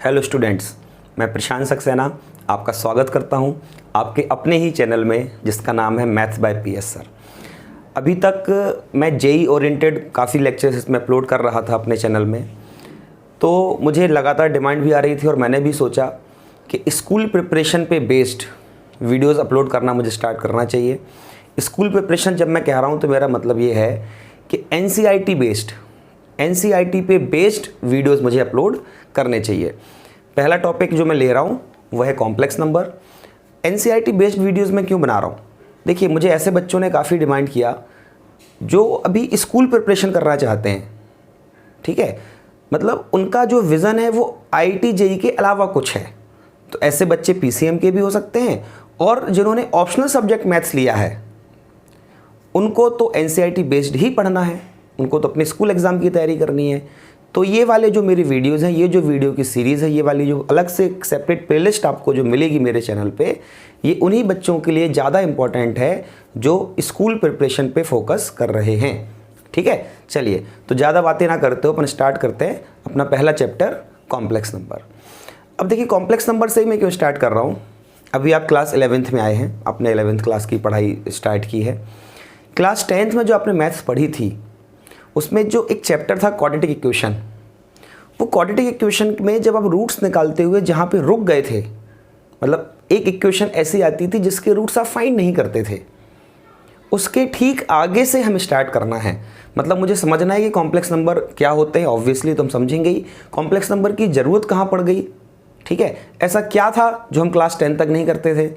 Hello students, मैं प्रशांत सक्सेना आपका स्वागत करता हूं आपके अपने ही चैनल में जिसका नाम है मैथ्स बाय पीएस सर। अभी तक मैं जेई ओरिएंटेड काफ़ी लेक्चर्स इसमें अपलोड कर रहा था अपने चैनल में, तो मुझे लगातार डिमांड भी आ रही थी और मैंने भी सोचा कि स्कूल प्रिपरेशन पे बेस्ड वीडियोज़ अपलोड करना मुझे स्टार्ट करना चाहिए। स्कूल प्रिपरेशन जब मैं कह रहा हूँ तो मेरा मतलब ये है कि एनसीईआरटी पे बेस्ड वीडियोस मुझे अपलोड करने चाहिए। पहला टॉपिक जो मैं ले रहा हूँ वह है complex number. NCERT based videos में क्यों बना रहा हूँ? देखिए, मुझे ऐसे बच्चों ने काफ़ी डिमांड किया जो अभी स्कूल प्रिपरेशन करना चाहते हैं, ठीक है, मतलब उनका जो विज़न है वो आईआईटी जेईई के अलावा कुछ है। तो ऐसे बच्चे पीसीएम के भी हो सकते हैं और जिन्होंने ऑप्शनल सब्जेक्ट मैथ्स लिया है उनको तो एनसीईआरटी बेस्ड ही पढ़ना है, उनको तो अपने स्कूल एग्ज़ाम की तैयारी करनी है। तो ये वाले जो मेरी वीडियोज़ हैं, ये जो वीडियो की सीरीज़ है, ये वाली जो अलग से सेपरेट प्लेलिस्ट आपको जो मिलेगी मेरे चैनल पे, ये उन्हीं बच्चों के लिए ज़्यादा इम्पॉर्टेंट है जो स्कूल प्रिपरेशन पे फोकस कर रहे हैं। ठीक है, चलिए तो ज़्यादा बातें ना करते हो, अपन स्टार्ट करते हैं अपना पहला चैप्टर कॉम्प्लेक्स नंबर। अब देखिए, कॉम्प्लेक्स नंबर से ही मैं क्यों स्टार्ट कर रहा हूँ। अभी आप क्लास 11th में आए हैं, आपने 11th क्लास की पढ़ाई स्टार्ट की है। क्लास 10th में जो आपने मैथ्स पढ़ी थी उसमें जो एक चैप्टर था क्वाड्रेटिक इक्वेशन, वो क्वाड्रेटिक इक्वेशन में जब आप रूट्स निकालते हुए जहाँ पे रुक गए थे, मतलब एक इक्वेशन ऐसी आती थी जिसके रूट्स आप फाइंड नहीं करते थे, उसके ठीक आगे से हमें स्टार्ट करना है। मतलब मुझे समझना है कि कॉम्प्लेक्स नंबर क्या होते हैं। ऑब्वियसली तो हम समझेंगे ही कॉम्प्लेक्स नंबर की ज़रूरत कहाँ पड़ गई, ठीक है, ऐसा क्या था जो हम क्लास 10 तक नहीं करते थे।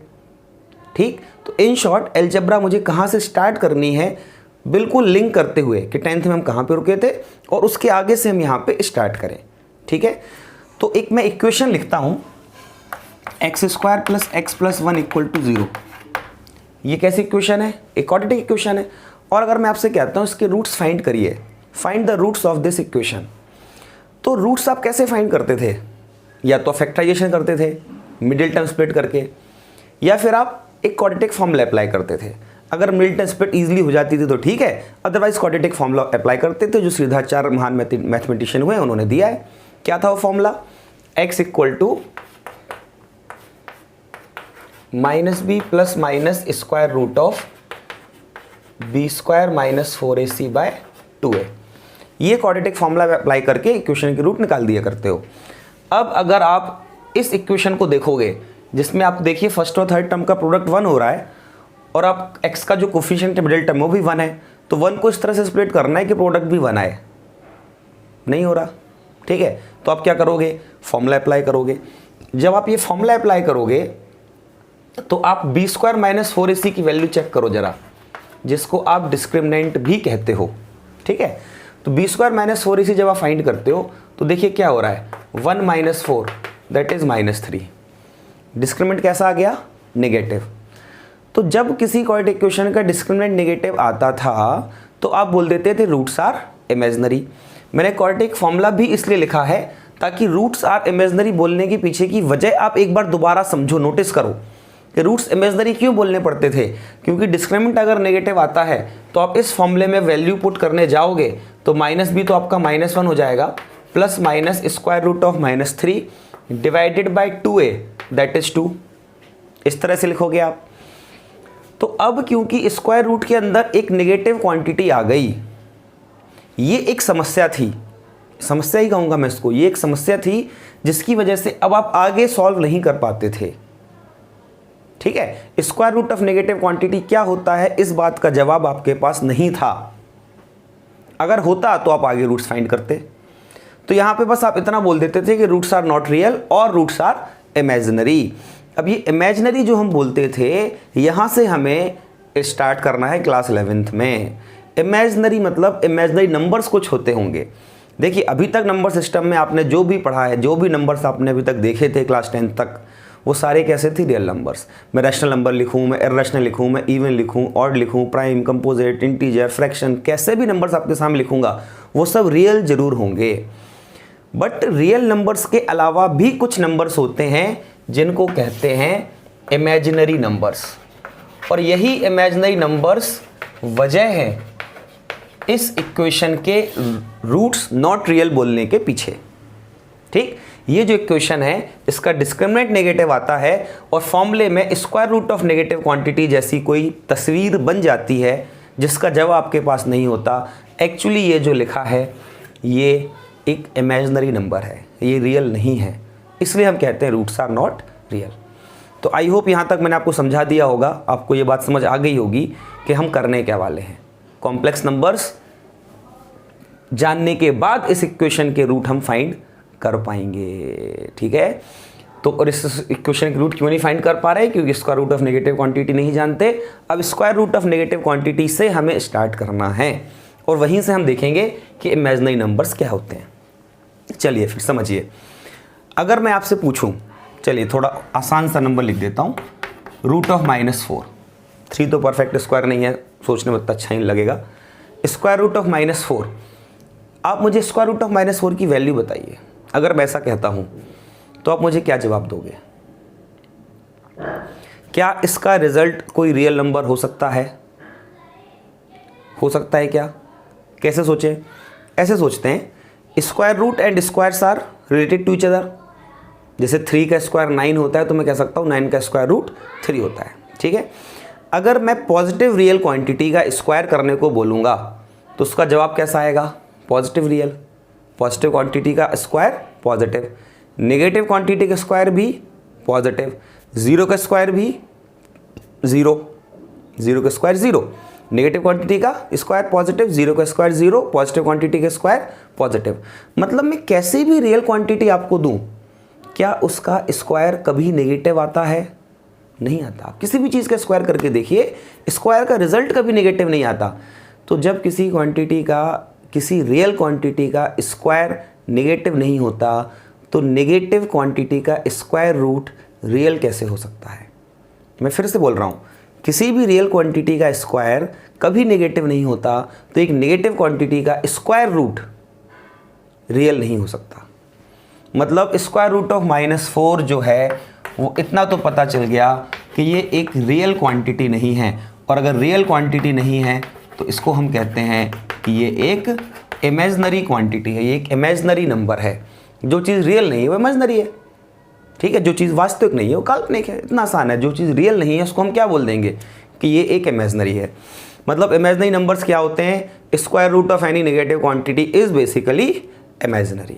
ठीक, तो इन शॉर्ट अलजेब्रा मुझे कहाँ से स्टार्ट करनी है, बिल्कुल लिंक करते हुए कि 10th में हम कहाँ पे रुके थे और उसके आगे से हम यहाँ पे स्टार्ट करें। ठीक है, तो एक मैं इक्वेशन लिखता हूँ, x² + x + 1 = 0। ये कैसी इक्वेशन है? एक क्वाड्रेटिक इक्वेशन है। और अगर मैं आपसे कहता हूँ इसके रूट्स फाइंड करिए, find the roots of this equation, तो रूट्स आप कैसे फाइंड करते थे? या तो फैक्टराइजेशन करते थे मिडिल टर्म स्प्लिट करके, या फिर आप एक क्वाड्रेटिक फॉर्मूला अप्लाई करते थे। अगर मिडिल टर्म स्प्लिट ईजिली हो जाती थी तो ठीक है, अदरवाइज क्वाड्रेटिक फॉर्मूला अप्लाई करते थे जो श्रीधराचार्य महान मैथमेटिशियन हुए उन्होंने दिया है। क्या था वो formula? x = -b + -√b² - 4ac/2a। ये क्वाड्रेटिक फॉर्मूला अप्लाई करके इक्वेशन की रूट निकाल दिया करते हो। अब अगर आप इस इक्वेशन को देखोगे जिसमें आप देखिए फर्स्ट और थर्ड टर्म का प्रोडक्ट 1 हो रहा है और आप x का जो कोफिशिएंट है मिडिल टर्म वो भी 1 है, तो 1 को इस तरह से स्प्लिट करना है कि प्रोडक्ट भी 1 आए। नहीं हो रहा, ठीक है, तो आप क्या करोगे? फॉर्मूला अप्लाई करोगे। जब आप ये फॉर्मूला अप्लाई करोगे तो आप b² - 4ac की वैल्यू चेक करो जरा, जिसको आप डिस्क्रिमिनेंट भी कहते हो। ठीक है, तो b² - 4ac जब आप फाइंड करते हो तो देखिए क्या हो रहा है, 1 - 4 दैट इज -3। डिस्क्रिमिनेंट कैसा आ गया? नेगेटिव। तो जब किसी क्वाड्रेटिक इक्वेशन का डिस्क्रिमिनेंट नेगेटिव आता था तो आप बोल देते थे रूट्स आर इमेजिनरी। मैंने क्वाड्रेटिक फॉर्मूला भी इसलिए लिखा है ताकि रूट्स आर इमेजिनरी बोलने के पीछे की वजह आप एक बार दोबारा समझो, नोटिस करो कि रूट्स इमेजिनरी क्यों बोलने पड़ते थे। क्योंकि डिस्क्रिमिनेंट अगर नेगेटिव आता है तो आप इस फॉर्मूले में वैल्यू पुट करने जाओगे तो -b तो आपका -1 हो जाएगा, plus minus √-3 divided by 2a that is 2। इस तरह से लिखोगे आप। तो अब क्योंकि स्क्वायर रूट के अंदर एक नेगेटिव क्वांटिटी आ गई, ये एक समस्या थी, समस्या ही कहूँगा मैं इसको, ये एक समस्या थी जिसकी वजह से अब आप आगे सॉल्व नहीं कर पाते थे। ठीक है, square root of negative quantity क्या होता है, इस बात का जवाब आपके पास नहीं था। अगर होता तो आप आगे रूट्स फाइंड करते। तो यहाँ पे बस आप इतना बोल देते थे कि रूट्स आर नॉट रियल और रूट्स आर इमेजिनरी। अब ये इमेजिनरी जो हम बोलते थे, यहाँ से हमें स्टार्ट करना है क्लास 11th में। इमेजिनरी मतलब इमेजिनरी नंबर्स कुछ होते होंगे। देखिए, अभी तक नंबर सिस्टम में आपने जो भी पढ़ा है, जो भी नंबर्स आपने अभी तक देखे थे क्लास 10 तक, वो सारे कैसे थे? Real numbers. मैं रैशनल नंबर लिखूँ, मैं इर्रेशनल लिखूँ, मैं इवन लिखूँ, ऑड लिखूँ, प्राइम, कंपोजिट, इंटीजर, फ्रैक्शन, कैसे भी नंबर्स आपके सामने लिखूँगा वो सब रियल जरूर होंगे। बट रियल नंबर्स के अलावा भी कुछ नंबर्स होते हैं जिनको कहते हैं इमेजिनरी नंबर्स, और यही इमेजिनरी नंबर्स वजह है इस इक्वेशन के रूट्स नॉट रियल बोलने के पीछे। ठीक, ये जो इक्वेशन है इसका डिस्क्रिमिनेंट नेगेटिव आता है और फॉर्मूले में square root of negative quantity जैसी कोई तस्वीर बन जाती है जिसका जवाब आपके पास नहीं होता। एक्चुअली ये जो लिखा है ये एक इमेजिनरी नंबर है, ये रियल नहीं है, इसलिए हम कहते हैं रूट्स आर नॉट रियल। तो आई होप यहाँ तक मैंने आपको समझा दिया होगा, आपको ये बात समझ आ गई होगी कि हम करने क्या वाले हैं। कॉम्प्लेक्स नंबर्स जानने के बाद इस इक्वेशन के रूट हम फाइंड कर पाएंगे, ठीक है। तो और इस इक्वेशन के रूट क्यों नहीं फाइंड कर पा रहे, क्योंकि square root of negative quantity नहीं जानते। अब square root of negative quantity से हमें स्टार्ट करना है और वहीं से हम देखेंगे कि इमेजिनरी नंबर्स क्या होते हैं। चलिए फिर समझिए, अगर मैं आपसे पूछूं, चलिए थोड़ा आसान सा नंबर लिख देता हूं, रूट ऑफ -4। 3 तो परफेक्ट स्क्वायर नहीं है, सोचने में उतना अच्छा ही लगेगा। स्क्वायर रूट ऑफ -4, आप मुझे स्क्वायर रूट ऑफ -4 की वैल्यू बताइए। अगर मैं ऐसा कहता हूं तो आप मुझे क्या जवाब दोगे? क्या इसका रिजल्ट कोई रियल नंबर हो सकता है? हो सकता है क्या? कैसे सोचें? ऐसे सोचते हैं, square root and squares are related to each other. जैसे 3 का स्क्वायर 9 होता है तो मैं कह सकता हूँ 9 का स्क्वायर रूट 3 होता है, ठीक है। अगर मैं पॉजिटिव रियल क्वांटिटी का स्क्वायर करने को बोलूँगा तो उसका जवाब कैसा आएगा? Positive real. पॉजिटिव क्वांटिटी का स्क्वायर पॉजिटिव, नेगेटिव क्वांटिटी का स्क्वायर भी पॉजिटिव, जीरो का स्क्वायर भी ज़ीरो, जीरो का स्क्वायर ज़ीरो, नेगेटिव क्वांटिटी का स्क्वायर पॉजिटिव, जीरो का स्क्वायर ज़ीरो, पॉजिटिव क्वांटिटी का स्क्वायर पॉजिटिव। मतलब मैं कैसी भी रियल क्वांटिटी आपको दूं, क्या उसका स्क्वायर कभी नेगेटिव आता है? नहीं आता। किसी भी चीज़ का स्क्वायर करके देखिए, स्क्वायर का रिजल्ट कभी नेगेटिव नहीं आता। तो जब किसी क्वांटिटी का, किसी रियल क्वांटिटी का स्क्वायर नेगेटिव नहीं होता तो नेगेटिव क्वांटिटी का स्क्वायर रूट रियल कैसे हो सकता है? मैं फिर से बोल रहा हूँ, किसी भी रियल क्वांटिटी का स्क्वायर कभी नेगेटिव नहीं होता तो एक नेगेटिव क्वांटिटी का स्क्वायर रूट रियल नहीं हो सकता। मतलब स्क्वायर रूट ऑफ -4 जो है वो इतना तो पता चल गया कि ये एक रियल क्वांटिटी नहीं है, और अगर रियल क्वांटिटी नहीं है तो इसको हम कहते हैं कि ये एक इमेजिनरी क्वांटिटी है, ये एक इमेजिनरी नंबर है। जो चीज़ रियल नहीं है वो इमेजिनरी है, ठीक है। जो चीज़ वास्तविक नहीं है वो काल्पनिक है, इतना आसान है। जो चीज़ रियल नहीं है उसको हम क्या बोल देंगे कि ये एक इमेजिनरी है। मतलब इमेजिनरी नंबर्स क्या होते हैं? Square root of any negative quantity is basically imaginary,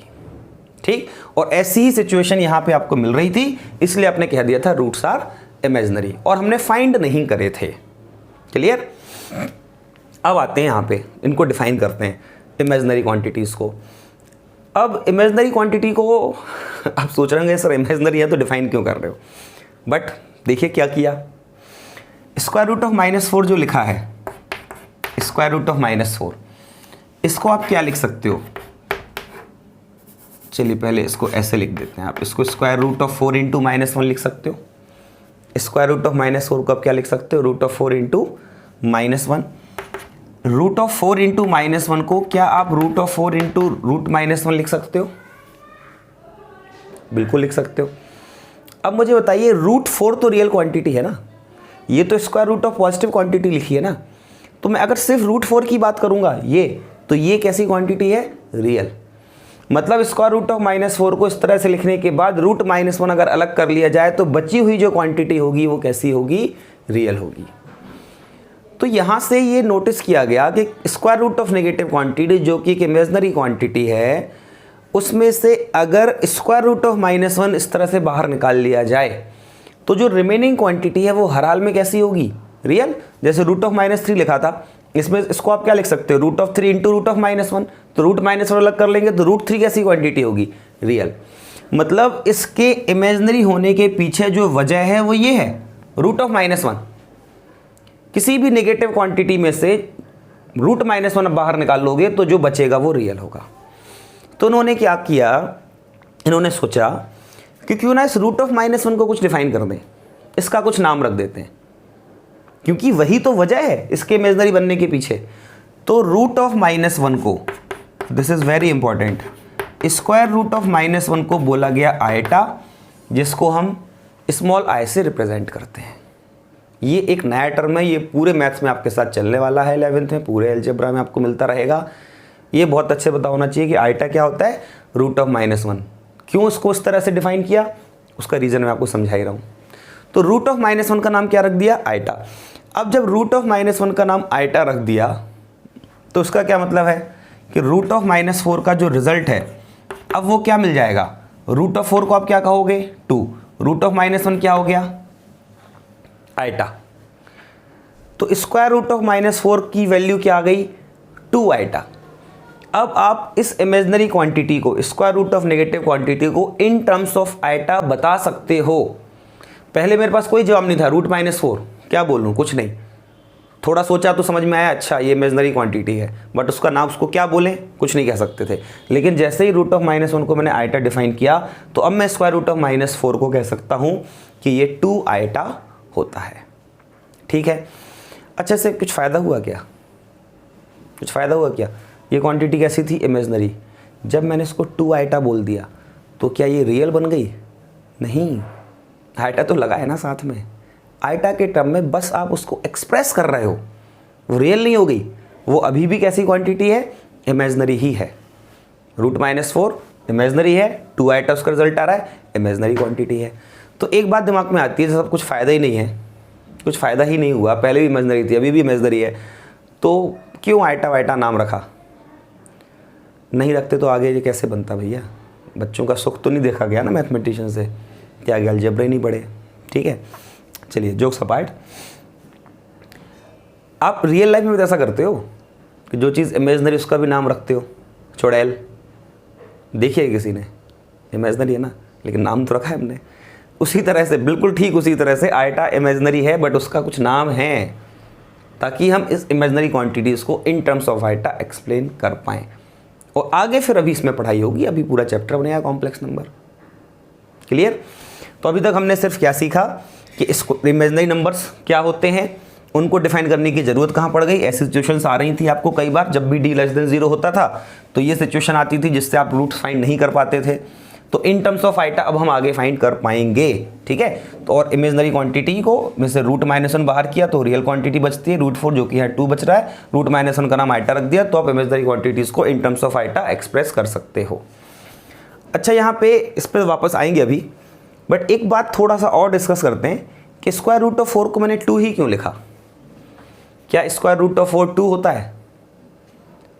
ठीक। और ऐसी ही सिचुएशन यहाँ पे आपको मिल रही थी, इसलिए आपने कह दिया था रूट्स आर इमेजिनरी, और हमने फाइंड नहीं करे थे। क्लियर? अब आते हैं यहाँ पे, इनको डिफाइन करते हैं इमेजिनरी क्वांटिटीज़ को। अब इमेजिनरी क्वांटिटी को आप सोच रहे होंगे सर इमेजिनरी है तो डिफाइन क्यों कर रहे हो, बट देखिए क्या किया। स्क्वायर रूट ऑफ -4 जो लिखा है, स्क्वायर रूट ऑफ -4, इसको आप क्या लिख सकते हो? चलिए पहले इसको ऐसे लिख देते हैं, आप इसको स्क्वायर रूट ऑफ 4 × -1 लिख सकते हो। स्क्वायर रूट ऑफ -4 को आप क्या लिख सकते हो? Root of 4 × -1। रूट ऑफ 4 × -1 को क्या आप रूट ऑफ 4 × √-1 लिख सकते हो? बिल्कुल लिख सकते हो। अब मुझे बताइए, √4 तो रियल क्वांटिटी है ना, ये तो square root of positive quantity लिखी है ना, तो मैं अगर सिर्फ √4 की बात करूंगा तो ये कैसी क्वांटिटी है? रियल। मतलब स्क्वायर रूट ऑफ -4 को इस तरह से लिखने के बाद √-1 अगर अलग कर लिया जाए तो बची हुई जो क्वांटिटी होगी वो कैसी होगी? रियल होगी। तो यहाँ से ये नोटिस किया गया कि square root of negative quantity जो कि एक इमेजिनरी क्वांटिटी है, उसमें से अगर स्क्वायर रूट ऑफ -1 इस तरह से बाहर निकाल लिया जाए तो जो रिमेनिंग क्वांटिटी है वो हर हाल में कैसी होगी? रियल। जैसे रूट ऑफ -3 लिखा था, इसमें इसको आप क्या लिख सकते हो? √3 × √-1, तो √-1 अलग कर लेंगे तो √3 कैसी क्वांटिटी होगी? रियल। मतलब इसके इमेजिनरी होने के पीछे जो वजह है वो ये है, रूट ऑफ -1। किसी भी नेगेटिव क्वांटिटी में से √-1 बाहर निकाल लोगे तो जो बचेगा वो रियल होगा। तो उन्होंने क्या किया, इन्होंने सोचा कि क्यों ना इस रूट ऑफ -1 को कुछ डिफाइन कर दें, इसका कुछ नाम रख देते हैं, क्योंकि वही तो वजह है इसके इमेजिनरी बनने के पीछे। तो रूट ऑफ -1 को, this is very important, square root of -1 को बोला गया आयटा, जिसको हम स्मॉल आई से रिप्रेजेंट करते हैं। ये एक नया टर्म है, ये पूरे मैथ्स में आपके साथ चलने वाला है, 11th में पूरे अलजेब्रा में आपको मिलता रहेगा। ये बहुत अच्छे पता होना चाहिए कि आयटा क्या होता है? Root of -1। क्यों उसको इस तरह से डिफाइन किया, उसका रीज़न मैं आपको समझा ही रहा हूँ। तो रूट ऑफ -1 का नाम क्या रख दिया, आइटा। अब जब रूट ऑफ -1 का नाम आइटा रख दिया तो उसका क्या मतलब है कि रूट ऑफ -4 का जो रिजल्ट है अब वो क्या मिल जाएगा, रूट ऑफ 4 को आप क्या कहोगे, 2, रूट ऑफ -1 क्या हो गया, आइटा। तो स्क्वायर रूट ऑफ -4 की वैल्यू क्या आ गई, 2 आइटा। अब आप इस इमेजिनरी क्वांटिटी को, square root of negative quantity को इन टर्म्स ऑफ आइटा बता सकते हो। पहले मेरे पास कोई जवाब नहीं था, रूट -4 क्या बोलूँ, कुछ नहीं, थोड़ा सोचा तो समझ में आया, अच्छा ये इमेजिनरी क्वांटिटी है, बट उसका नाम उसको क्या बोलें, कुछ नहीं कह सकते थे। लेकिन जैसे ही रूट ऑफ -1 को मैंने आइटा डिफाइन किया तो अब मैं स्क्वायर रूट ऑफ -4 को कह सकता हूँ कि ये 2 आइटा होता है। ठीक है, अच्छा इससे कुछ फ़ायदा हुआ क्या, कुछ फ़ायदा हुआ क्या, ये क्वांटिटी कैसी थी, इमेजिनरी। जब मैंने इसको 2 आइटा बोल दिया तो क्या ये रियल बन गई, नहीं, आइटा तो लगा है ना साथ में, आइटा के टर्म में बस आप उसको एक्सप्रेस कर रहे हो, वो रियल नहीं हो गई, वो अभी भी कैसी क्वांटिटी है, इमेजिनरी ही है। रूट -4 इमेजिनरी है, 2 आइटा उसका रिजल्ट आ रहा है, इमेजिनरी क्वांटिटी है। तो एक बात दिमाग में आती है, सब कुछ फ़ायदा ही नहीं है, कुछ फ़ायदा ही नहीं हुआ, पहले भी इमेजिनरी थी अभी भी इमेजिनरी है, तो क्यों आइटा वाइटा नाम रखा, नहीं रखते तो आगे ये कैसे बनता भैया, बच्चों का सुख तो नहीं देखा गया ना मैथमेटिशियन से, क्या आगे अलजेब्रा ही नहीं पढ़े। ठीक है, चलिए जोक्स अपार्ट, आप रियल लाइफ में भी ऐसा करते हो कि जो चीज़ इमेजिनरी उसका भी नाम रखते हो, चुड़ैल देखिए किसी ने, इमेजिनरी है ना लेकिन नाम तो रखा है हमने, उसी तरह से, बिल्कुल ठीक उसी तरह से आइटा इमेजिनरी है बट उसका कुछ नाम है, ताकि हम इस इमेजिनरी क्वांटिटीज़ को in terms of iota explain कर पाएँ। और आगे फिर अभी इसमें पढ़ाई होगी, अभी पूरा चैप्टर बनेगा कॉम्प्लेक्स नंबर। क्लियर, तो अभी तक हमने सिर्फ क्या सीखा कि इसको इमेजिनरी नंबर्स क्या होते हैं, उनको डिफाइन करने की ज़रूरत कहाँ पड़ गई। ऐसी सिचुएशंस आ रही थी आपको कई बार, जब भी d<0 होता था तो ये सिचुएशन आती थी जिससे आप रूट फाइंड नहीं कर पाते थे। तो इन टर्म्स ऑफ आइटा अब हम आगे फाइंड कर पाएंगे। ठीक है, तो और इमेजिनरी क्वांटिटी को में से रूट -1 बाहर किया तो रियल क्वांटिटी बचती है, रूट 4 जो कि है 2 बच रहा है, रूट -1 का नाम आइटा रख दिया, तो आप इमेजिनरी क्वांटिटीज़ को in terms of iota express कर सकते हो। अच्छा, यहाँ पे इस पर वापस आएंगे अभी, बट एक बात थोड़ा सा और डिस्कस करते हैं कि स्क्वायर रूट ऑफ 4 को मैंने 2 ही क्यों लिखा। क्या स्क्वायर रूट ऑफ 4 2 होता है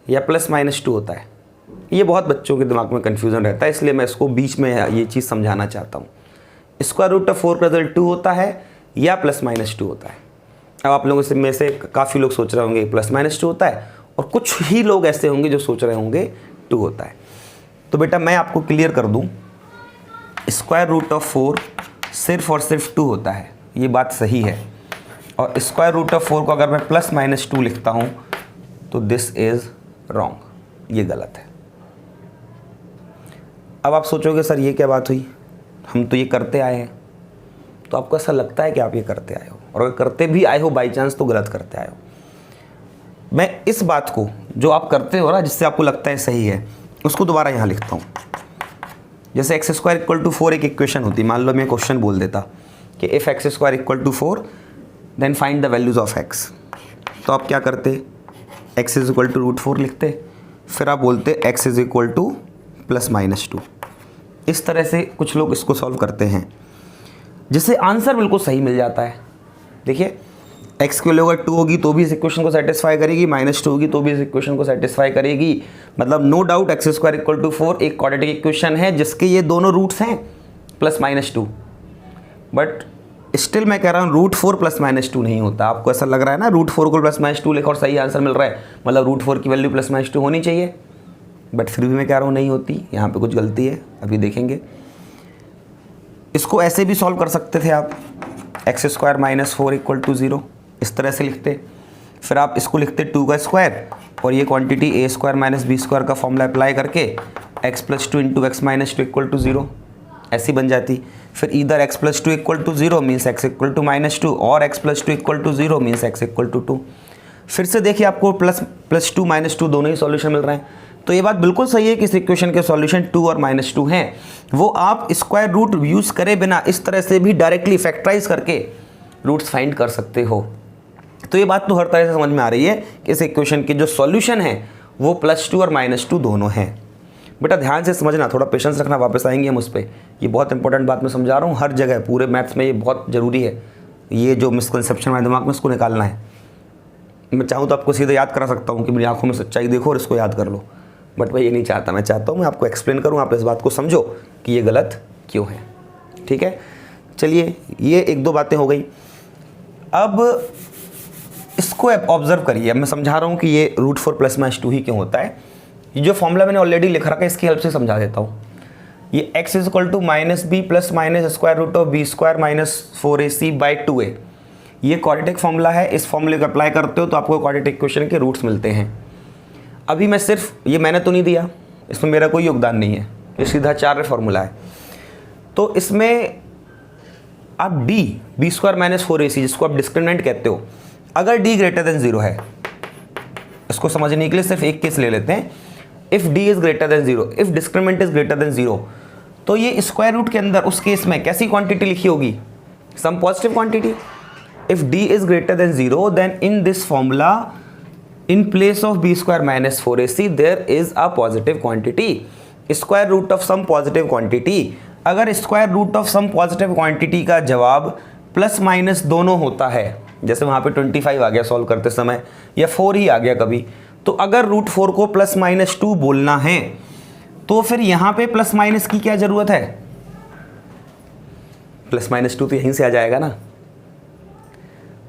या ±2 होता है? ये बहुत बच्चों के दिमाग में कन्फ्यूज़न रहता है, इसलिए मैं इसको बीच में ये चीज़ समझाना चाहता हूँ। स्क्वायर रूट ऑफ 4 का रिजल्ट 2 होता है या ±2 होता है? अब आप लोगों में से काफ़ी लोग सोच रहे होंगे ±2 होता है, और कुछ ही लोग ऐसे होंगे जो सोच रहे होंगे 2 होता है। तो बेटा मैं आपको क्लियर कर दूँ, स्क्वायर रूट ऑफ 4 सिर्फ और सिर्फ 2 होता है, ये बात सही है। और स्क्वायर रूट ऑफ 4 को अगर मैं +-2 लिखता हूँ तो दिस इज़ रॉन्ग, ये गलत है। अब आप सोचोगे सर ये क्या बात हुई, हम तो ये करते आए हैं। तो आपको ऐसा लगता है कि आप ये करते आए हो, और अगर करते भी आए हो बाई चांस तो गलत करते आए हो। मैं इस बात को जो आप करते हो ना, जिससे आपको लगता है सही है, उसको दोबारा यहाँ लिखता हूँ। जैसे x² = 4 एक इक्वेशन होती, मान लो मैं क्वेश्चन बोल देता कि if x² = 4 then find the values of x। तो आप क्या करते, x = √4 लिखते, फिर आप बोलते x = +-2। इस तरह से कुछ लोग इसको सॉल्व करते हैं, जिससे आंसर बिल्कुल सही मिल जाता है। देखिए x की वैल्यू अगर 2 होगी तो भी इस इक्वेशन को सेटिस्फाई करेगी, -2 होगी तो भी इस इक्वेशन को सेटिस्फाई करेगी। मतलब नो डाउट x² = 4 एक क्वाड्रेटिक इक्वेशन है जिसके ये दोनों रूट्स हैं +-2। बट स्टिल मैं कह रहा हूँ √4 +-2 नहीं होता। आपको ऐसा लग रहा है ना √4 को +-2 लिखा और सही आंसर मिल रहा है, मतलब √4 की वैल्यू +-2 होनी चाहिए, बट फिर भी मैं कह रहा हूँ नहीं होती, यहाँ पे कुछ गलती है, अभी देखेंगे। इसको ऐसे भी सॉल्व कर सकते थे आप, x² - 4 = 0, इस तरह से लिखते। फिर आप इसको लिखते 2 का स्क्वायर और ये क्वांटिटी a² - b² का फॉर्मूला अप्लाई करके x + 2 × x - 2 = 0 ऐसी बन जाती। फिर इधर x + 2 = 0 मीन्स x = -2 और x + 2 = 0 मीन्स x = 2। फिर से देखिए आपको +2 -2 दोनों ही सॉल्यूशन मिल रहे हैं। तो ये बात बिल्कुल सही है कि इस इक्वेशन के सॉल्यूशन 2 और -2 हैं। वो आप स्क्वायर रूट यूज़ करे बिना इस तरह से भी डायरेक्टली फैक्टराइज करके रूट्स फाइंड कर सकते हो। तो ये बात तो हर तरह से समझ में आ रही है कि इस इक्वेशन के जो सॉल्यूशन है वो +2 और -2 दोनों हैं। बेटा ध्यान से समझना, थोड़ा पेशेंस रखना, वापस आएंगे हम उस पर। ये बहुत इंपॉर्टेंट बात मैं समझा रहा हूँ, हर जगह पूरे मैथ्स में ये बहुत ज़रूरी है। ये जो मिसकंसेप्शन हमारे दिमाग में इसको निकालना है। मैं चाहूँ तो आपको सीधे याद करा सकता हूँ कि मेरी आंखों में सच्चाई देखो और इसको याद कर लो, बट मैं ये नहीं चाहता। मैं चाहता हूँ मैं आपको एक्सप्लेन करूँ, आप इस बात को समझो कि ये गलत क्यों है। ठीक है, चलिए ये एक दो बातें हो गई। अब इसको ऑब्जर्व करिए। अब मैं समझा रहा हूँ कि ये √4 + -2 ही क्यों होता है। ये जो फॉर्मूला मैंने ऑलरेडी लिख रखा है इसकी हेल्प से समझा देता हूँ। ये x = -b + (-√b² - 4ac/2a, ये क्वाड्रेटिक फॉर्मूला है। इस फॉर्मूले को अप्लाई करते हो तो आपको क्वाड्रेटिक इक्वेशन के रूट्स मिलते हैं। अभी मैं सिर्फ ये मैंने तो नहीं दिया, इसमें मेरा कोई योगदान नहीं है, ये सीधा चार्य फॉर्मूला है। तो इसमें आप b² - 4ac जिसको आप डिस्क्रिमिनेंट कहते हो, अगर d > 0 है, इसको समझने के लिए सिर्फ एक केस ले लेते हैं। If d > 0, if discriminant is > 0, तो ये स्क्वायर रूट के अंदर उस केस में कैसी क्वांटिटी लिखी होगी? Some positive quantity. If d > 0, then in this formula in place of b² - 4ac there is a positive quantity, square root of some positive quantity। अगर square root of some positive quantity का जवाब plus minus दोनों होता है, जैसे वहाँ पे 25 आ गया सॉल्व करते समय, या 4 ही आ गया कभी, तो अगर √4 को +-2 बोलना है तो फिर यहाँ पे प्लस माइनस की क्या ज़रूरत है? +-2 तो यहीं से आ जाएगा ना।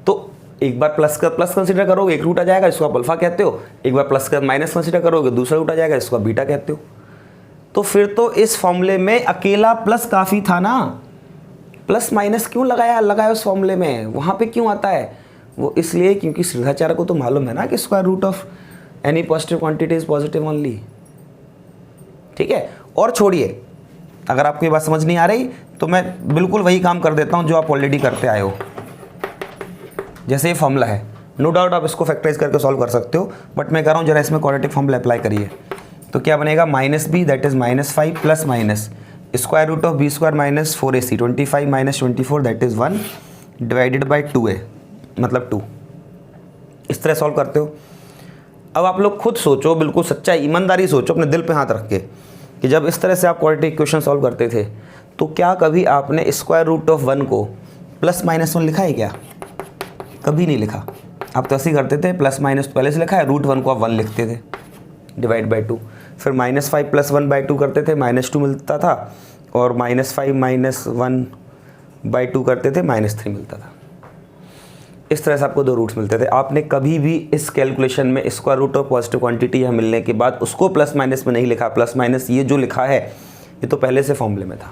तो एक बार प्लस कंसीडर करोगे, एक रूट आ जाएगा, इसको आप अल्फा कहते हो। एक बार प्लस का माइनस कंसीडर करोगे, दूसरा रूट आ जाएगा, इसको आप बीटा कहते हो। तो फिर तो इस फॉर्मूले में अकेला प्लस काफ़ी था ना। प्लस माइनस क्यों लगाया उस फॉर्मूले में? वहाँ पे क्यों आता है? वो इसलिए क्योंकि श्रीधाचार्य को तो मालूम है ना कि square root of any positive quantity is positive only. ठीक है, और छोड़िए, अगर आपको ये बात समझ नहीं आ रही तो मैं बिल्कुल वही काम कर देता हूँ जो आप ऑलरेडी करते आए हो। जैसे ये फॉर्मूला है, नो डाउट आप इसको फैक्टराइज करके सॉल्व कर सकते हो, बट मैं कह रहा हूँ जरा इसमें क्वाड्रेटिक फॉर्मूला अप्लाई करिए। तो क्या बनेगा? -b that is -5 plus minus square root of b² - 4ac 25 - 24 that is 1 divided by 2a मतलब 2। इस तरह सॉल्व करते हो। अब आप लोग खुद सोचो, बिल्कुल सच्चा ईमानदारी सोचो, अपने दिल पे हाथ रख के, कि जब इस तरह से आप क्वाड्रेटिक इक्वेशन सॉल्व करते थे तो क्या कभी आपने स्क्वायर रूट ऑफ 1 को +-1 लिखा है क्या? कभी नहीं लिखा। आप तो ऐसे ही करते थे, प्लस माइनस पहले से लिखा है, √1 को आप 1 लिखते थे, डिवाइड बाई 2। फिर -5 + 1/2 करते थे, -2 मिलता था, और -5 - 1/2 करते थे, -3 मिलता था। इस तरह से आपको 2 रूट्स मिलते थे। आपने कभी भी इस कैलकुलेशन में square root of positive quantity यहाँ मिलने के बाद उसको प्लस माइनस में नहीं लिखा। प्लस माइनस ये जो लिखा है ये तो पहले से फॉर्मूले में था।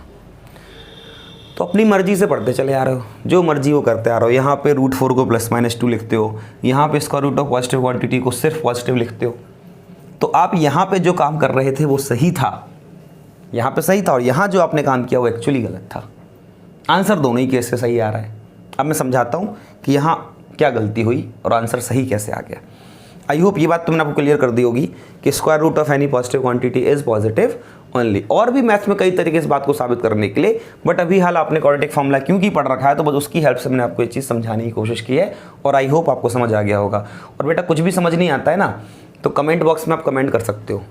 तो अपनी मर्जी से पढ़ते चले आ रहे हो, जो मर्जी वो करते आ रहे हो। यहाँ पे √4 को +-2 लिखते हो, यहाँ पे square root of positive quantity को सिर्फ पॉजिटिव लिखते हो। तो आप यहाँ पे जो काम कर रहे थे वो सही था, यहाँ पे सही था, और यहाँ जो आपने काम किया वो एक्चुअली गलत था। आंसर दोनों ही केस से सही आ रहा है। अब मैं समझाता हूँ कि यहाँ क्या गलती हुई और आंसर सही कैसे आ गया। आई होप ये बात तुमने आपको क्लियर कर दी होगी कि square root of any positive quantity is positive only. और भी मैथ्स में कई तरीके से बात को साबित करने के लिए, बट अभी हाल आपने क्वाड्रेटिक फॉर्मूला क्योंकि पढ़ रखा है तो बस उसकी हेल्प से मैंने आपको ये चीज़ समझाने की कोशिश की है, और आई होप आपको समझ आ गया होगा। और बेटा कुछ भी समझ नहीं आता है ना तो कमेंट बॉक्स में आप कमेंट कर सकते हो।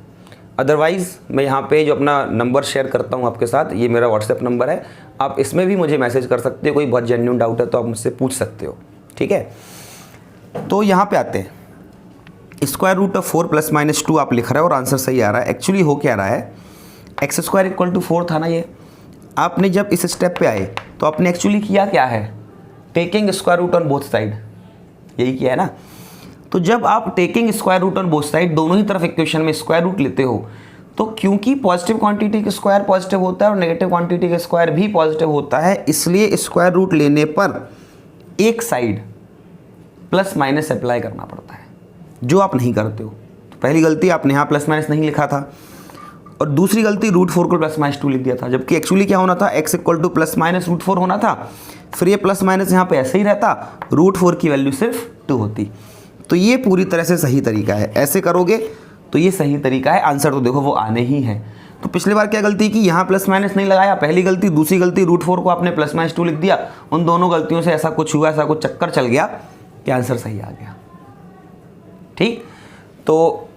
अदरवाइज़ मैं यहाँ पे जो अपना नंबर शेयर करता हूँ आपके साथ, ये मेरा व्हाट्सएप नंबर है, आप इसमें भी मुझे मैसेज कर सकते हो। कोई बहुत जेन्युइन डाउट है तो आप मुझसे पूछ सकते हो। ठीक है, तो यहाँ पे आते हैं। स्क्वायर रूट ऑफ 4 + -2 आप लिख रहे हो और आंसर सही आ रहा है। एक्चुअली हो क्या रहा है, x² = 4 था ना ये। आपने जब इस स्टेप पे आए तो आपने एक्चुअली किया क्या है, taking square root on both side, यही किया है ना। तो जब आप taking square root on both side, दोनों ही तरफ इक्वेशन में स्क्वायर रूट लेते हो, तो क्योंकि पॉजिटिव क्वांटिटी का स्क्वायर पॉजिटिव होता है और नेगेटिव क्वांटिटी का स्क्वायर भी पॉजिटिव होता है, इसलिए स्क्वायर रूट लेने पर एक साइड +- अप्लाई करना पड़ता है, जो आप नहीं करते हो। तो पहली गलती आपने यहाँ +- नहीं लिखा था, और दूसरी गलती √4 को +-2 लिख दिया था, जबकि एक्चुअली क्या होना था, x = +-√4 होना था। फिर ये +- यहाँ पे ऐसे ही रहता, √4 की वैल्यू सिर्फ 2 होती। तो ये पूरी तरह से सही तरीका है। ऐसे करोगे तो ये सही तरीका है। आंसर तो देखो वो आने ही है। तो पिछली बार क्या गलती की, यहाँ +- नहीं लगाया, पहली गलती। दूसरी गलती, √4 को आपने +-2 लिख दिया। उन दोनों गलतियों से ऐसा कुछ हुआ, ऐसा कुछ चक्कर चल गया कि आंसर सही आ गया। ठीक, तो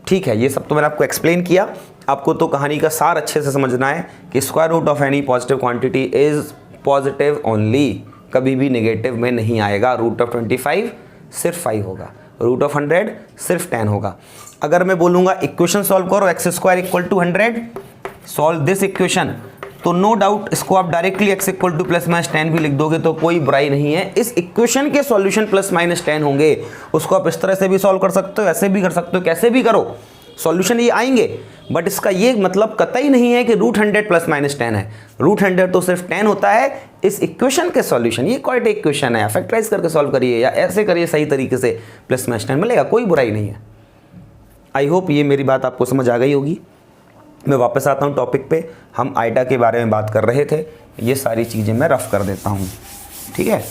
ठीक है, ये सब तो मैंने आपको एक्सप्लेन किया। आपको तो कहानी का सार अच्छे से समझना है कि square root of any positive quantity is positive only, कभी भी नेगेटिव में नहीं आएगा। रूट ऑफ 25 सिर्फ 5 होगा, रूट ऑफ 100 सिर्फ 10 होगा। अगर मैं बोलूँगा इक्वेशन सॉल्व करो x square equal to 100, solve this equation, तो नो डाउट इसको आप directly x equal to plus minus 10 भी लिख दोगे तो कोई बुराई नहीं है। इस इक्वेशन के सॉल्यूशन प्लस माइनस 10 होंगे, उसको आप इस तरह से भी सॉल्व कर सकते हो, ऐसे भी कर सकते हो, कैसे भी करो सॉल्यूशन ये आएंगे। बट इसका ये मतलब कतई नहीं है कि रूट 100 प्लस माइनस 10 है। रूट 100 तो सिर्फ 10 होता है इस इक्वेशन के सॉल्यूशन। ये क्वाड्रेटिक इक्वेशन है, फैक्टराइज करके सॉल्व करिए या ऐसे करिए सही तरीके से, प्लस माइनस 10 मिलेगा, कोई बुराई नहीं है। आई होप ये मेरी बात आपको समझ आ गई होगी। मैं वापस आता हूँ टॉपिक पे। हम आइटा के बारे में बात कर रहे थे, ये सारी चीज़ें मैं रफ कर देता हूँ, ठीक है।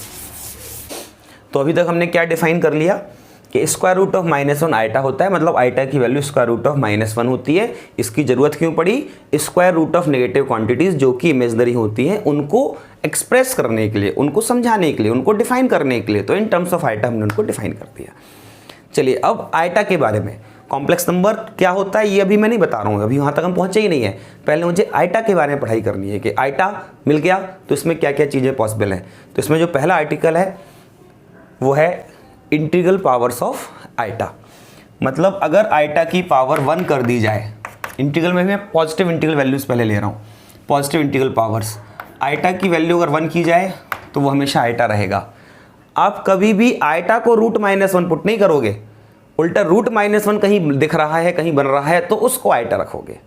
तो अभी तक हमने क्या डिफाइन कर लिया कि स्क्वायर रूट ऑफ -1 आइटा होता है, मतलब आइटा की वैल्यू स्क्वायर रूट ऑफ -1 होती है। इसकी ज़रूरत क्यों पड़ी? Square root of negative quantities जो कि इमेजनरी होती हैं उनको एक्सप्रेस करने के लिए, उनको समझाने के लिए, उनको डिफाइन करने के लिए। तो इन टर्म्स ऑफ आइटा हमने उनको डिफाइन कर दिया। चलिए अब आइटा के बारे में, कॉम्प्लेक्स नंबर क्या होता है ये अभी मैं नहीं बता रहा हूँ, अभी वहाँ तक हम पहुँचे ही नहीं है। पहले मुझे आइटा के बारे में पढ़ाई करनी है कि आइटा मिल गया तो इसमें क्या क्या चीज़ें पॉसिबल हैं। तो इसमें जो पहला आर्टिकल है वो है इंटीग्रल पावर्स ऑफ आइटा। मतलब अगर आइटा की पावर 1 कर दी जाए, इंटीग्रल में मैं पॉजिटिव इंटीग्रल वैल्यूज़ पहले ले रहा हूँ, पॉजिटिव इंटीग्रल पावर्स, आइटा की वैल्यू अगर 1 की जाए तो वो हमेशा आइटा रहेगा। आप कभी भी आइटा को रूट -1 पुट नहीं करोगे, उल्टा रूट -1 कहीं दिख रहा है, कहीं बन रहा है तो उसको आइटा रखोगे,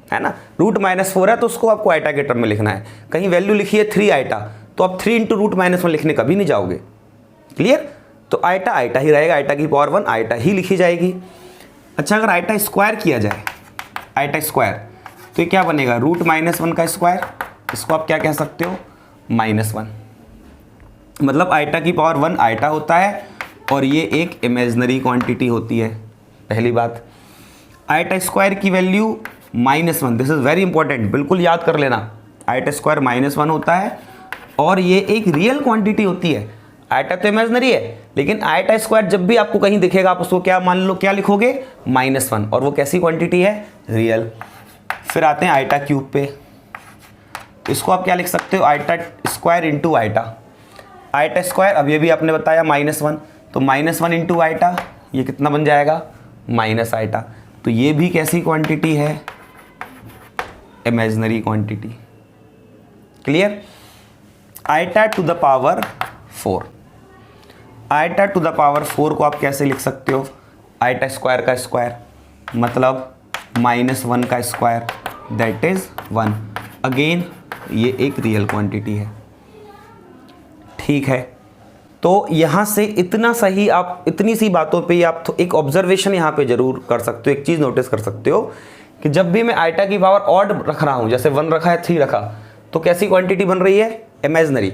है ना। रूट -4 है तो उसको आपको आइटा के टर्म में लिखना है। कहीं वैल्यू लिखी है 3 आइटा तो आप 3 × रूट -1 लिखने कभी नहीं जाओगे। क्लियर? तो आइटा आइटा ही रहेगा, आइटा की पावर 1 आइटा ही लिखी जाएगी। अच्छा, अगर आइटा स्क्वायर किया जाए, आइटा स्क्वायर, तो ये क्या बनेगा? रूट -1 का स्क्वायर, इसको आप क्या कह सकते हो? -1। मतलब आइटा की पावर 1 आइटा होता है और ये एक इमेजिनरी क्वांटिटी होती है। पहली बात, आइटा स्क्वायर की value -1, this is very important, बिल्कुल याद कर लेना। आइटा स्क्वायर -1 होता है और ये एक रियल क्वांटिटी होती है। आइटा तो इमेजिनरी है, लेकिन आइटा स्क्वायर जब भी आपको कहीं दिखेगा आप उसको क्या मान लो, क्या लिखोगे? -1, और वो कैसी क्वांटिटी है? रियल। फिर आते हैं आइटा क्यूब पे, इसको आप क्या लिख सकते हो? Iota square into iota. Iota square, अब ये भी आपने बताया -1, तो -1 इंटू आइटा, ये कितना बन जाएगा? Minus iota. तो ये भी कैसी क्वांटिटी है? Imaginary quantity. Clear? Iota to the power 4, iota to the power 4 को आप कैसे लिख सकते हो? आइटा स्क्वायर का स्क्वायर, मतलब -1 का स्क्वायर, दैट इज 1। अगेन ये एक रियल क्वांटिटी है, ठीक है। तो यहाँ से इतना सही, आप इतनी सी बातों पे आप तो एक ऑब्जर्वेशन यहाँ पे जरूर कर सकते हो, एक चीज़ नोटिस कर सकते हो कि जब भी मैं आइटा की पावर ऑड रख रहा हूँ, जैसे 1 रखा है 3 रखा, तो कैसी क्वांटिटी बन रही है? इमेजिनरी।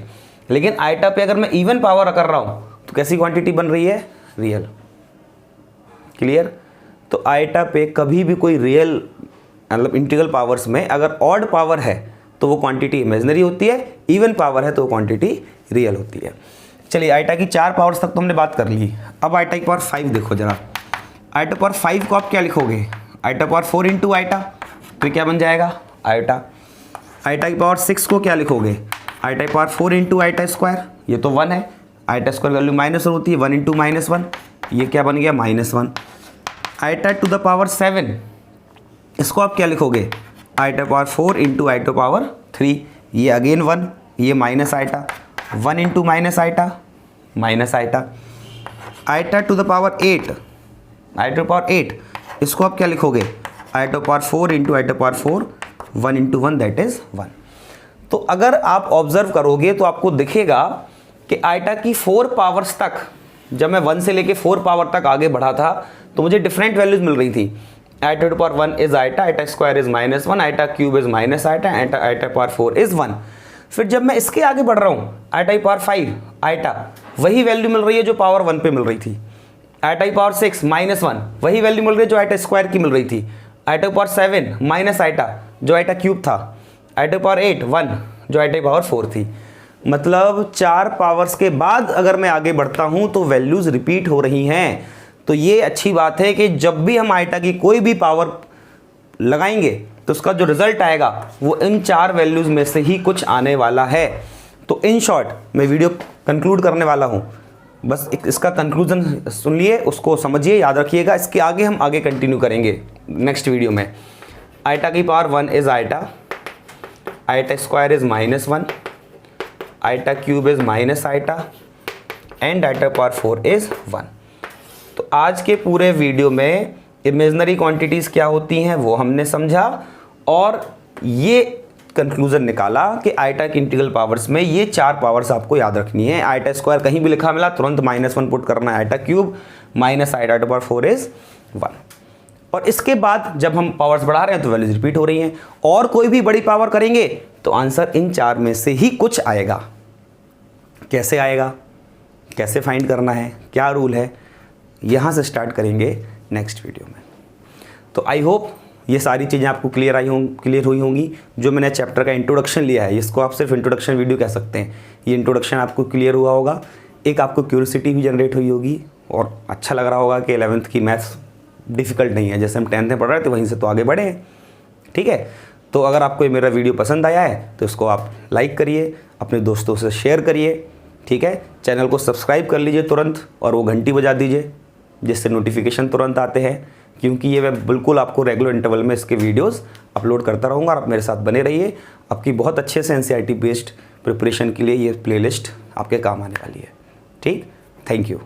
लेकिन आइटा पे अगर मैं इवन पावर कर रहा हूँ तो कैसी क्वांटिटी बन रही है? रियल। क्लियर? तो आइटा पे कभी भी कोई रियल, मतलब इंटीग्रल पावर्स में अगर ऑड पावर है तो वो क्वांटिटी इमेजिनरी होती है, इवन पावर है तो वो क्वांटिटी रियल होती है। चलिए, आइटा की 4 पावर्स तक तो हमने बात कर ली। अब आइटा की पावर 5 देखो जरा। आइटा पावर 5 को आप क्या लिखोगे? आइटा पावर 4 इंटू आइटा, तो क्या बन जाएगा? आइटा। आइटा की पावर 6 को क्या लिखोगे? आइटा की पावर 4 इंटू आइटा स्क्वायर, ये तो 1 है, आइटा स्क्वायर वैल्यू -1 होती है, 1 इंटू -1, ये क्या बन गया? -1। आइटा टू द पावर 7, इसको आप क्या लिखोगे? Iota power 4 into iota power 3, ये अगेन 1, ये minus iota, 1 into minus iota, minus iota. Iota to the power 8, iota power 8, इसको आप क्या लिखोगे? Iota power 4 into iota power 4, 1 into 1 that is 1। तो अगर आप ऑब्जर्व करोगे तो आपको दिखेगा कि आइटा की 4 पावर्स तक, जब मैं 1 से लेके 4 पावर तक आगे बढ़ा था तो मुझे डिफरेंट वैल्यूज मिल रही थी। Iota to power 1 is iota, iota square is -1, iota cube is minus iota, iota power 4 is 1। फिर जब मैं इसके आगे बढ़ रहा हूँ, आइटा की पावर 5 आइटा, वही वैल्यू मिल रही है जो पावर 1 पे मिल रही थी। आइटा की पावर 6 -1, वही वैल्यू मिल रही है जो आइटा स्क्वायर की मिल रही थी। आइटा पावर 7 माइनस आइटा, जो आइटा क्यूब था। आइटा पावर 8 1, जो आइटा पावर 4 थी। मतलब 4 पावर्स के बाद अगर मैं आगे बढ़ता हूँ तो वैल्यूज़ रिपीट हो रही हैं। तो ये अच्छी बात है कि जब भी हम आइटा की कोई भी पावर लगाएंगे तो उसका जो रिजल्ट आएगा वो इन 4 वैल्यूज़ में से ही कुछ आने वाला है। तो इन शॉर्ट मैं वीडियो कंक्लूड करने वाला हूँ, बस इसका कंक्लूजन सुन लिए, उसको समझिए, याद रखिएगा। इसके आगे हम आगे कंटिन्यू करेंगे नेक्स्ट वीडियो में। आइटा की power 1 is iota, iota square is -1, iota cube is minus iota and iota power 4 is 1। तो आज के पूरे वीडियो में इमेजनरी क्वांटिटीज़ क्या होती हैं वो हमने समझा और ये कंक्लूजन निकाला कि आइटा की इंटीग्रल पावर्स में ये 4 पावर्स आपको याद रखनी है। आइटा स्क्वायर कहीं भी लिखा मिला तुरंत -1 पुट करना है, iota cube minus iota power 4 is 1। और इसके बाद जब हम पावर्स बढ़ा रहे हैं तो वैल्यूज रिपीट हो रही हैं, और कोई भी बड़ी पावर करेंगे तो आंसर इन 4 में से ही कुछ आएगा। कैसे आएगा, कैसे फाइंड करना है, क्या रूल है, यहाँ से स्टार्ट करेंगे नेक्स्ट वीडियो में। तो आई होप ये सारी चीज़ें आपको क्लियर हुई होंगी। जो मैंने चैप्टर का इंट्रोडक्शन लिया है, इसको आप सिर्फ इंट्रोडक्शन वीडियो कह सकते हैं, ये इंट्रोडक्शन आपको क्लियर हुआ होगा, एक आपको क्यूरियोसिटी भी जनरेट हुई होगी और अच्छा लग रहा होगा कि 11th की मैथ्स डिफ़िकल्ट नहीं है, जैसे हम 10th में पढ़ रहे थे वहीं से तो आगे बढ़े हैं। ठीक है, तो अगर आपको ये मेरा वीडियो पसंद आया है तो इसको आप लाइक करिए, अपने दोस्तों से शेयर करिए। ठीक है, चैनल को सब्सक्राइब कर लीजिए तुरंत और वो घंटी बजा दीजिए जिससे नोटिफिकेशन तुरंत आते हैं, क्योंकि ये मैं बिल्कुल आपको रेगुलर इंटरवल में इसके वीडियोस अपलोड करता रहूँगा और आप मेरे साथ बने रहिए। आपकी बहुत अच्छे से NCERT बेस्ड प्रिपरेशन के लिए ये प्लेलिस्ट आपके काम आने वाली है। ठीक, थैंक यू।